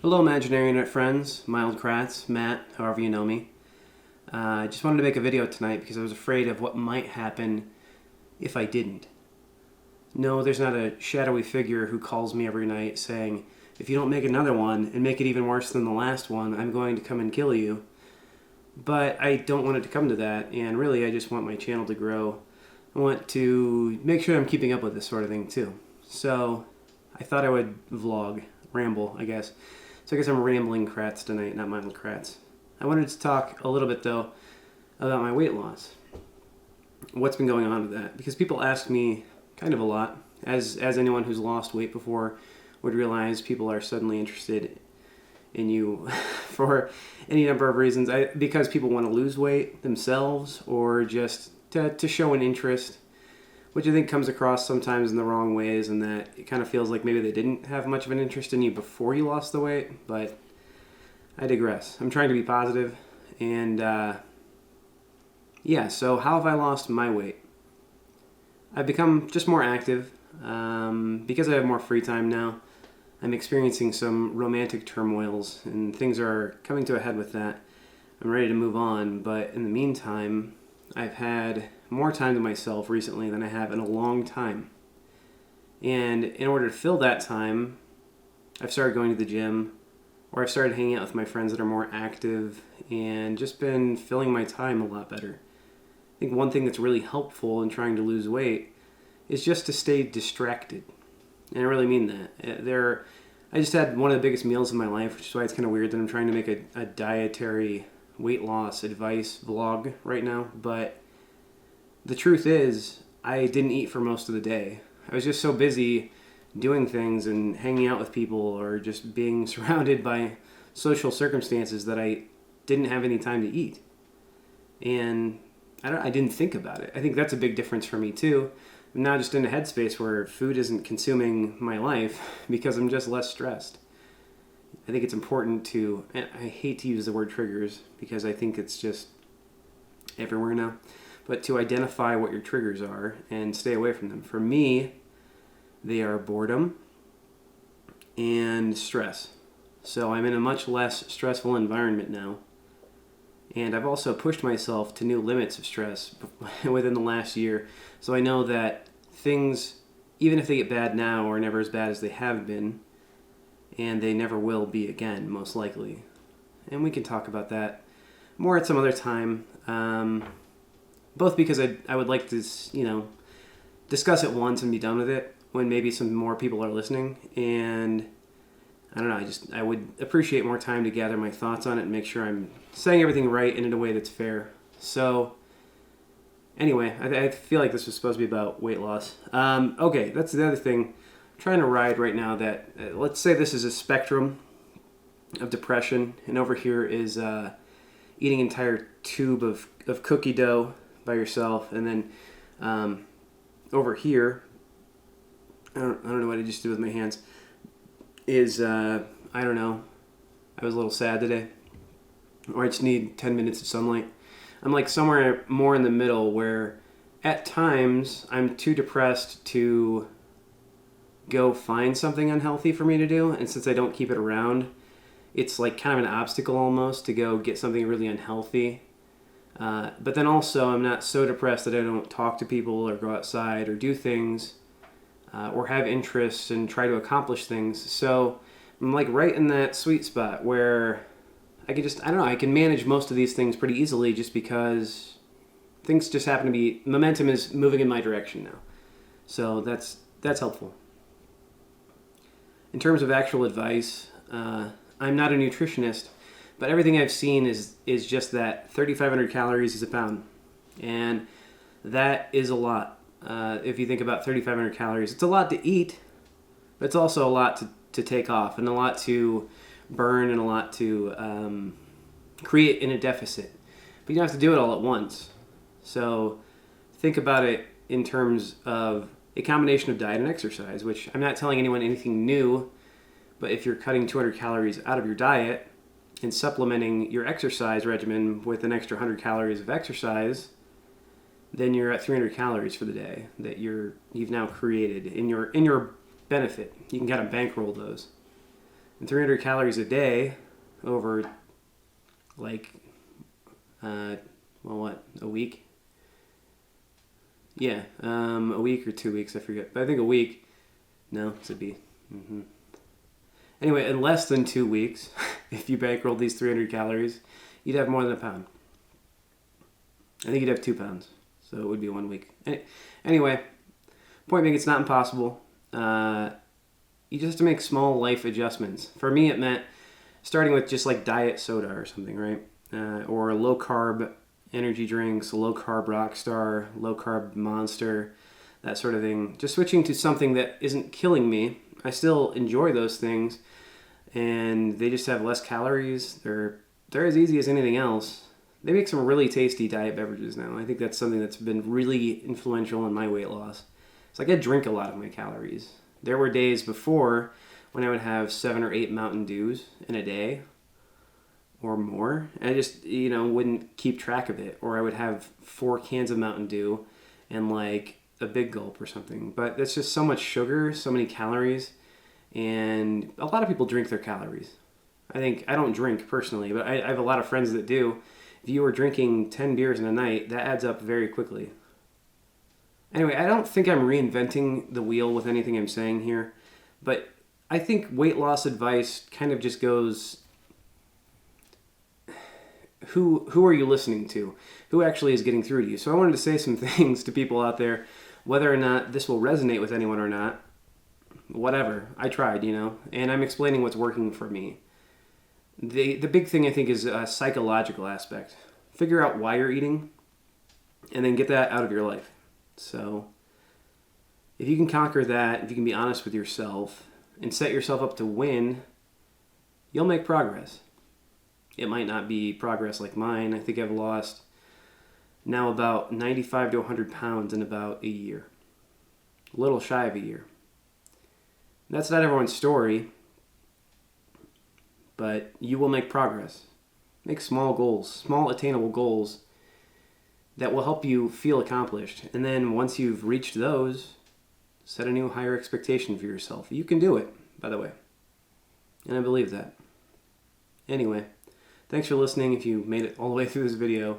Hello, imaginary internet friends. Mild Kratz, Matt, however you know me. I just wanted to make a video tonight because I was afraid of what might happen if I didn't. No, there's not a shadowy figure who calls me every night saying, if you don't make another one and make it even worse than the last one, I'm going to come and kill you. But I don't want it to come to that, and really I just want my channel to grow. I want to make sure I'm keeping up with this sort of thing too. So I thought I would ramble, I guess. So I guess I'm rambling Kratz tonight, not Mild Kratz. I wanted to talk a little bit though about my weight loss. What's been going on with that? Because people ask me kind of a lot, as anyone who's lost weight before would realize, people are suddenly interested in you for any number of reasons. Because people want to lose weight themselves, or just to show an interest, which I think comes across sometimes in the wrong ways, and that it kind of feels like maybe they didn't have much of an interest in you before you lost the weight, but I digress. I'm trying to be positive, and so how have I lost my weight? I've become just more active, because I have more free time now. I'm experiencing some romantic turmoils, and things are coming to a head with that. I'm ready to move on, but in the meantime, I've had more time to myself recently than I have in a long time. And in order to fill that time, I've started going to the gym, or I've started hanging out with my friends that are more active, and just been filling my time a lot better. I think one thing that's really helpful in trying to lose weight is just to stay distracted. And I really mean that. I just had one of the biggest meals of my life, which is why it's kind of weird that I'm trying to make a dietary weight loss advice vlog right now. But the truth is, I didn't eat for most of the day. I was just so busy doing things and hanging out with people, or just being surrounded by social circumstances, that I didn't have any time to eat. And I didn't think about it. I think that's a big difference for me too. I'm now just in a headspace where food isn't consuming my life because I'm just less stressed. I think it's important to, and I hate to use the word triggers because I think it's just everywhere now, but to identify what your triggers are and stay away from them. For me, they are boredom and stress. So I'm in a much less stressful environment now. And I've also pushed myself to new limits of stress within the last year. So I know that things, even if they get bad now, are never as bad as they have been. And they never will be again, most likely. And we can talk about that more at some other time. Both because I would like to, discuss it once and be done with it, when maybe some more people are listening. And I don't know, I would appreciate more time to gather my thoughts on it and make sure I'm saying everything right and in a way that's fair. So anyway, I feel like this was supposed to be about weight loss. Okay, that's the other thing. I'm trying to ride right now that, let's say this is a spectrum of depression, and over here is eating an entire tube of cookie dough by yourself, and then over here, I don't know what I just did with my hands, is, I don't know, I was a little sad today, or I just need 10 minutes of sunlight. I'm like somewhere more in the middle, where at times I'm too depressed to go find something unhealthy for me to do, and since I don't keep it around, it's like kind of an obstacle almost to go get something really unhealthy. But then also I'm not so depressed that I don't talk to people or go outside or do things, or have interests and try to accomplish things. So I'm like right in that sweet spot where I can manage most of these things pretty easily, just because things just happen to be, momentum is moving in my direction now. So that's helpful. In terms of actual advice, I'm not a nutritionist, but everything I've seen is just that 3,500 calories is a pound. And that is a lot. If you think about 3,500 calories, it's a lot to eat, but it's also a lot to take off, and a lot to burn, and a lot to create in a deficit. But you don't have to do it all at once. So think about it in terms of a combination of diet and exercise, which I'm not telling anyone anything new, but if you're cutting 200 calories out of your diet and supplementing your exercise regimen with an extra 100 calories of exercise, then you're at 300 calories for the day that you've now created in your benefit. You can kind of bankroll those. And 300 calories a day over like, a week? Yeah, a week or 2 weeks, I forget. But I think a week. No, it's a B. Mm-hmm. Anyway, in less than 2 weeks, if you bankrolled these 300 calories, you'd have more than a pound. I think you'd have 2 pounds. So it would be 1 week. Anyway, point being, it's not impossible. You just have to make small life adjustments. For me, it meant starting with just like diet soda or something, right? Or low carb energy drinks, low carb Rockstar, low carb Monster, that sort of thing. Just switching to something that isn't killing me. I still enjoy those things, and they just have less calories. They're as easy as anything else. They make some really tasty diet beverages now. I think that's something that's been really influential in my weight loss. It's like I drink a lot of my calories. There were days before when I would have 7 or 8 Mountain Dews in a day or more. And I just, wouldn't keep track of it. Or I would have 4 cans of Mountain Dew and like a big gulp or something. But that's just so much sugar, so many calories. And a lot of people drink their calories. I don't drink personally, but I have a lot of friends that do. If you were drinking 10 beers in a night, that adds up very quickly. Anyway, I don't think I'm reinventing the wheel with anything I'm saying here, but I think weight loss advice kind of just goes, who are you listening to? Who actually is getting through to you? So I wanted to say some things to people out there, whether or not this will resonate with anyone or not. Whatever. I tried, and I'm explaining what's working for me. The big thing, I think, is a psychological aspect. Figure out why you're eating, and then get that out of your life. So if you can conquer that, if you can be honest with yourself and set yourself up to win, you'll make progress. It might not be progress like mine. I think I've lost now about 95 to 100 pounds in about a year. A little shy of a year. That's not everyone's story, but you will make progress. Make small goals, small attainable goals that will help you feel accomplished. And then once you've reached those, set a new higher expectation for yourself. You can do it, by the way. And I believe that. Anyway, thanks for listening. If you made it all the way through this video,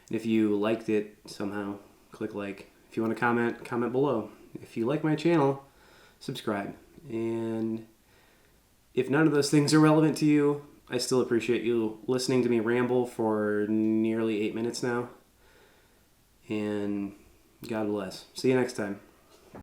and if you liked it somehow, click like. If you want to comment below. If you like my channel, subscribe. And if none of those things are relevant to you, I still appreciate you listening to me ramble for nearly 8 minutes now. And God bless. See you next time.